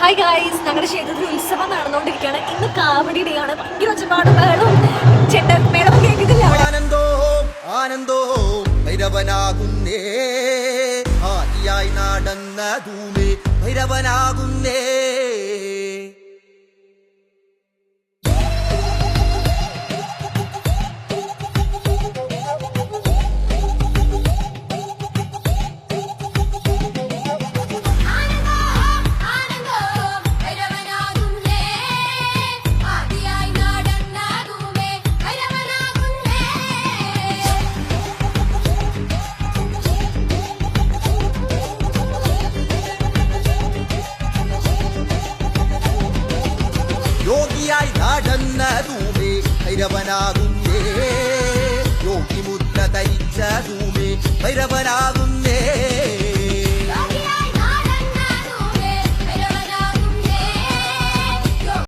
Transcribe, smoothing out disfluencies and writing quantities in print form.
Hi guys, ഞങ്ങളുടെ ക്ഷേത്രത്തിൽ ഉത്സവം നടന്നുകൊണ്ടിരിക്കുകയാണ്. ഇന്ന് കാവടി ഡേ ആണ്. ഭയങ്കര ഒച്ചപ്പാട് ബഹളും ചെണ്ടമേളം കേൾക്കുന്നില്ല അവിടെ. ആനന്ദോ ഭൈരവനാകുന്നേ, ആദിയായി നടന്ന ധൂമേ ഭൈരവനാകുന്നേ. യോഗിയായി നടന്ന ധൂമേ ഭൈരവനാകുന്നേ, യോഗി മുദ്ര ധരിച്ച ധൂമേ ഭൈരവനാകുന്നേ.